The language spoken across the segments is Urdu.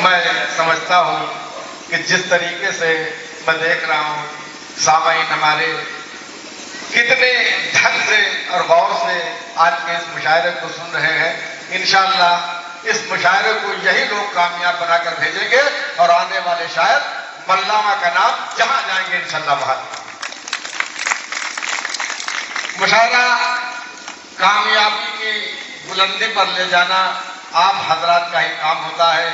میں سمجھتا ہوں کہ جس طریقے سے میں دیکھ رہا ہوں سامعین ہمارے کتنے ڈھنگ سے اور غور سے آج کے اس مشاعرے کو سن رہے ہیں، انشاءاللہ اس مشاعرے کو یہی لوگ کامیاب بنا کر بھیجیں گے اور آنے والے شاید ملامہ کا نام جہاں جائیں گے انشاءاللہ وہاں مشاعرہ کامیابی کی بلندی پر لے جانا آپ حضرات کا ہی کام ہوتا ہے،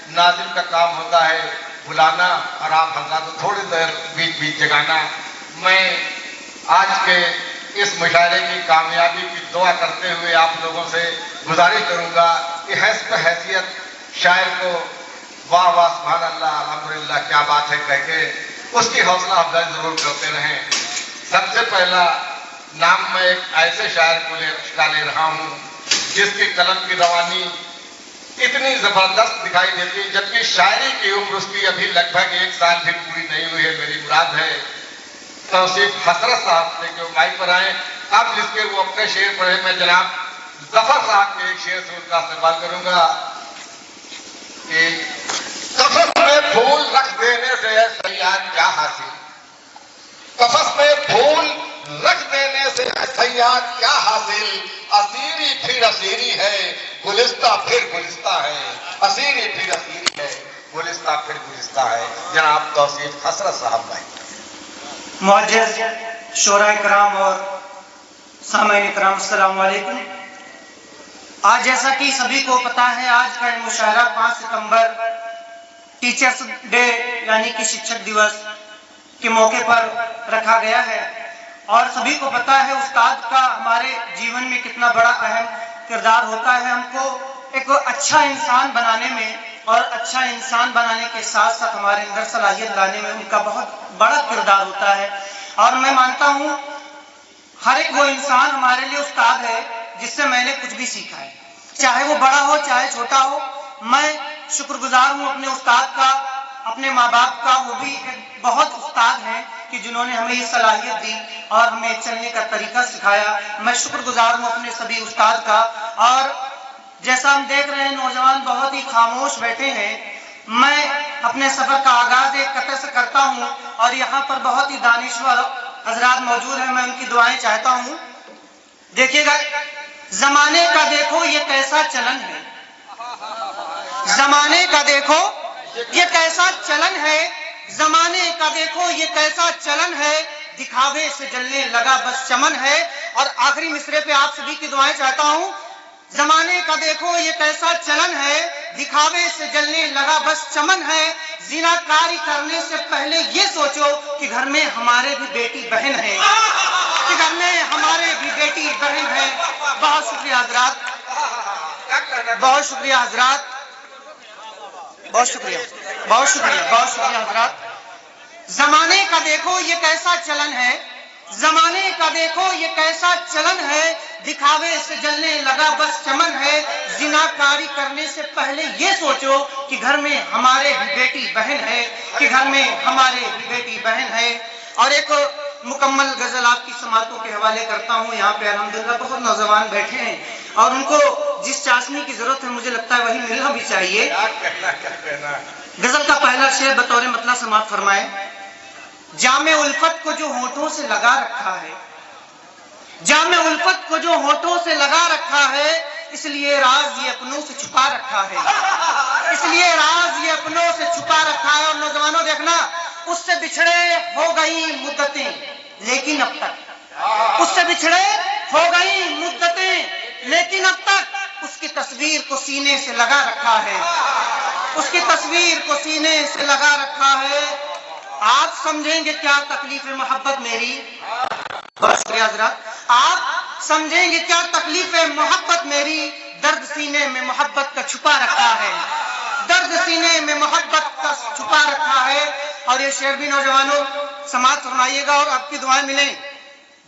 ناظم کا کام ہوتا ہے بلانا اور آپ حضرات کو تھوڑی دیر بیچ بیچ جگانا۔ میں آج کے اس مشاعرے کی کامیابی کی دعا کرتے ہوئے آپ لوگوں سے گزارش کروں گا کہ حیثیت شاعر کو واہ واہ سبحان اللہ الحمدللہ کیا بات ہے کہہ کے اس کی حوصلہ افزائی ضرور کرتے رہیں۔ سب سے پہلا نام میں ایک ایسے شاعر کو لے رہا ہوں جس کی قلم کی روانی اتنی زبردست دکھائی دیتی ہے، جبکہ شاعری کی عمر اس کی ابھی لگ بھگ 1 سال بھی پوری نہیں ہوئی ہے۔ میری مراد ہے توصیف حسرت صاحب سے کہ وہ مائک پر آئیں، اب جس کے وہ اپنے شعر پڑھے میں جناب ظفر صاحب کے ایک شعر سے ان کا استقبال کروں گا کہ قفس میں پھول رکھ دینے سے ہے صیاد کیا حاصل، قفس میں پھول رکھ دینے سے ہے صیاد کیا حاصل، اسیری پھر اسیری ہے گلستہ پھر گلستہ ہے، اسیری پھر اسیری ہے گلستہ پھر گلستہ ہے۔ جناب توصیف حسرت صاحب بھائی۔ معزز شعراء کرام اور سامعین کرام السلام علیکم۔ آج جیسا کہ سبھی کو پتا ہے آج کا مشاعرہ 5 ستمبر ٹیچرز ڈے یعنی کہ شکشک دیوس کے موقع پر رکھا گیا ہے، اور سبھی کو پتا ہے استاد کا ہمارے جیون میں کتنا بڑا اہم کردار ہوتا ہے۔ ہم کو ایک اچھا انسان بنانے میں اور اچھا انسان بنانے کے ساتھ ساتھ ہمارے اندر صلاحیت لانے میں ان کا بہت بڑا کردار ہوتا ہے، اور میں مانتا ہوں ہر ایک وہ انسان ہمارے لیے استاد ہے جس سے میں نے کچھ بھی سیکھا ہے، چاہے وہ بڑا ہو چاہے چھوٹا ہو۔ میں شکر گزار ہوں اپنے استاد کا، اپنے ماں باپ کا، وہ بھی بہت استاد ہیں کہ جنہوں نے ہمیں یہ صلاحیت دی اور ہمیں چلنے کا طریقہ سکھایا۔ میں شکر گزار ہوں اپنے سبھی استاد کا۔ اور جیسا ہم دیکھ رہے ہیں نوجوان بہت ہی خاموش بیٹھے ہیں، میں اپنے سفر کا آغاز ایک قطعے سے کرتا ہوں، اور یہاں پر بہت ہی دانشور حضرات موجود ہیں، میں ان کی دعائیں چاہتا ہوں۔ دیکھیے گا، زمانے کا دیکھو یہ کیسا چلن ہے، زمانے کا دیکھو یہ کیسا چلن ہے، زمانے کا دیکھو یہ کیسا چلن ہے، دکھاوے سے جلنے لگا بس چمن ہے۔ اور آخری مصرے پہ آپ سبھی کی دعائیں چاہتا ہوں۔ زمانے کا دیکھو یہ کیسا چلن ہے، دکھاوے سے جلنے لگا بس چمن ہے، زنا کاری کرنے سے پہلے یہ سوچو کہ گھر میں ہمارے بھی بیٹی بہن ہے، کہ گھر میں ہمارے بھی بیٹی بہن ہے۔ بہت شکریہ حضرات، بہت شکریہ حضرات، بہت شکریہ، بہت شکریہ، بہت شکریہ حضرات۔ زمانے کا دیکھو یہ کیسا چلن ہے، زمانے کا دیکھو یہ کیسا چلن ہے، دکھاوے سے جلنے لگا بس چمن ہے، زنا کاری کرنے سے پہلے یہ سوچو کہ گھر میں ہمارے بھی بیٹی بہن ہے، کہ گھر میں ہمارے بھی بیٹی بہن ہے۔ اور ایک مکمل غزل آپ کی سماعتوں کے حوالے کرتا ہوں۔ یہاں پہ الحمدللہ بہت نوجوان بیٹھے ہیں اور ان کو جس چاشنی کی ضرورت ہے مجھے لگتا ہے وہی ملنا بھی چاہیے۔ غزل کا پہلا شعر بطور مطلع سماعت فرمائے۔ جام الفت کو جو ہونٹوں سے لگا رکھا ہے، جام الفت کو جو ہونٹوں سے لگا رکھا ہے، اس لیے راز یہ اپنوں سے چھپا رکھا ہے، اس لیے راز یہ اپنوں سے چھپا رکھا ہے۔ اور نوجوانوں دیکھنا، اس سے بچھڑے ہو گئی مدتیں لیکن اب تک، اس سے بچھڑے ہو گئی مدتیں لیکن اب تک اس کی تصویر کو سینے سے لگا رکھا ہے، اس کی تصویر کو سینے سے لگا رکھا ہے۔ آپ سمجھیں گے کیا تکلیف محبت میری، بہت شکریہ حضرات، آپ سمجھیں گے کیا تکلیف محبت میری، درد سینے میں محبت کا چھپا رکھا ہے، درد سینے میں محبت کا چھپا رکھا ہے۔ اور یہ شعر بھی نوجوانوں سماعت فرمائیے گا اور آپ کی دعائیں ملیں۔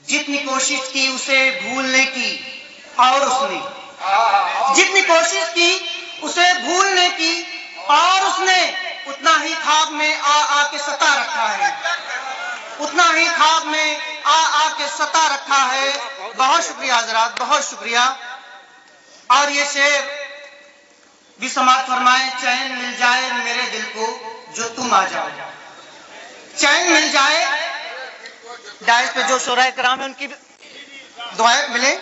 جتنی کوشش کی اسے بھولنے کی اور اس نے، جتنی کوشش کی اسے بھولنے کی اور اس نے اتنا ہی خواب میں آ کے ستا رکھا ہے، اتنا ہی خواب میں آ کے ستا رکھا ہے۔ بہت شکریہ حضرات، بہت شکریہ۔ اور یہ شعر بھی سماعت فرمائیں. چین مل جائے میرے دل کو جو تم آ جاؤ. چین مل جائے. ڈائس پہ جو شورائے کرام ہیں ان کی دعائیں ملیں.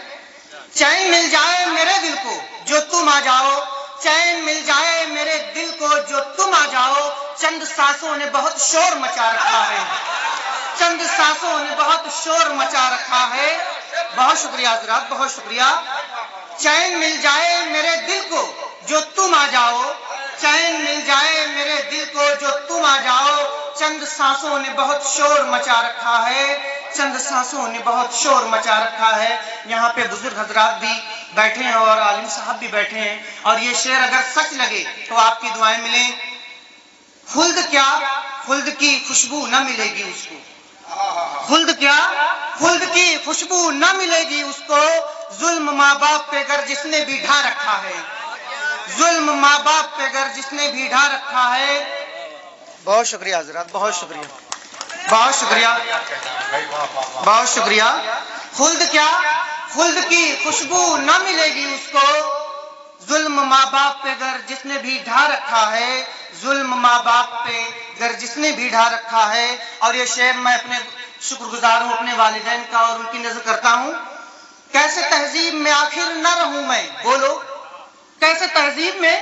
چین مل جائے میرے دل کو جو تم آ جاؤ. چین مل جائے میرے دل کو جو تم آ جاؤ. چند سانسوں نے بہت شور مچا رکھا ہے. چند سانسوں نے بہت شور مچا رکھا ہے. بہت شکریہ حضرات, بہت شکریہ. چین مل جائے میرے دل کو جو تم آ جاؤ. چین مل جائے میرے دل کو جو تم آ جاؤ. چند سانسوں نے بہت شور مچا رکھا ہے. چند سانسوں نے بہت شور مچا رکھا ہے. یہاں پہ بزرگ حضرات بھی بیٹھے ہیں اور عالم صاحب بھی بیٹھے ہیں, اور یہ شعر اگر سچ لگے تو آپ کی دعائیں ملیں. خلد کیا خلد کی خوشبو نہ ملے گی اس کو. خلد کیا خلد کی خوشبو نہ ملے گی اس کو. ظلم ماں باپ پہ گر جس نے بھی ڈھا رکھا ہے. ظلم ماں باپ پہ گر جس نے بھی ڈھا رکھا ہے. بہت شکریہ حضرات, بہت شکریہ, بہت شکریہ, بہت شکریہ. خلد کیا خلد کی خوشبو نہ ملے گی اس کو. ظلم ماں باپ پہ گر جس نے بھی ڈھا رکھا ہے. ظلم ماں باپ پہ گر جس نے بھی ڈھا رکھا ہے. اور یہ شعر میں اپنے شکر گزار ہوں اپنے والدین کا اور ان کی نظر کرتا ہوں. کیسے تہذیب میں آخر نہ رہوں میں, بولو. کیسے تہذیب میں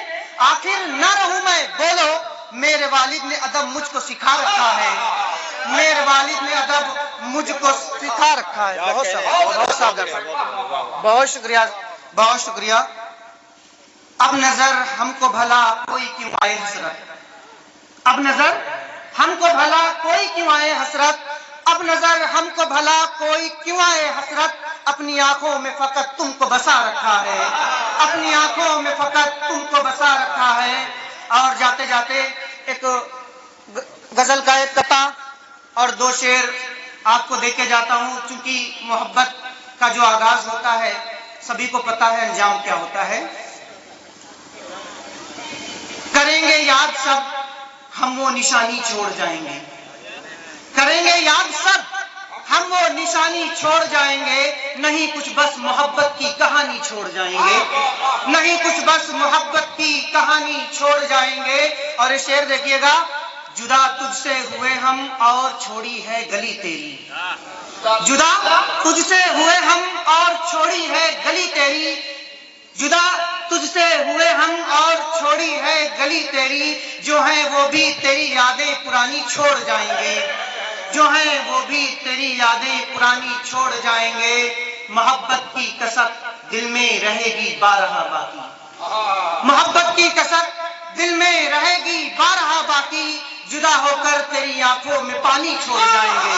آخر نہ رہوں میں, بولو. میرے والد نے ادب مجھ کو سکھا رکھا ہے. میرے والد نے ادب مجھ کو سکھا رکھا ہے. بہت صاحب, بہت شکریہ, بہت شکریہ. اب نظر ہم کو بھلا کوئی کیوں آئے حسرت. اب نظر ہم کو بھلا کوئی کیوں آئے حسرت. اب نظر ہم کو بھلا کوئی کیوں آئے حسرت. اپنی آنکھوں میں فقط تم کو بسا رکھا ہے. اپنی آنکھوں میں فقط تم کو بسا رکھا ہے. اور جاتے جاتے ایک غزل کا ایک قطع اور دو شعر آپ کو دے کے جاتا ہوں, چونکہ محبت کا جو آغاز ہوتا ہے سبھی کو پتا ہے انجام کیا ہوتا ہے. کریں گے یاد سب ہم وہ نشانی چھوڑ جائیں گے. کریں گے یاد سب ہم وہ نشانی چھوڑ جائیں گے. نہیں کچھ بس محبت کی کہانی چھوڑ جائیں گے. نہیں کچھ بس محبت کی کہانی چھوڑ جائیں گے. اور یہ شعر دیکھیے گا. جدا تجھ سے ہوئے ہم اور چھوڑی ہے گلی تیری. جدا تجھ سے ہوئے ہم اور چھوڑی ہے گلی تیری. جدا تجھ سے ہوئے ہم اور چھوڑی ہے گلی تیری. جو ہیں وہ بھی تیری یادیں پرانی چھوڑ جائیں گے. جو ہیں وہ بھی تیری یادیں پرانی چھوڑ جائیں گے. محبت کی کسک دل میں رہے گی بارہا باقی. محبت کی کسک دل میں رہے گی بارہا باقی. جدا ہو کر تیری آنکھوں میں پانی چھوڑ جائیں گے.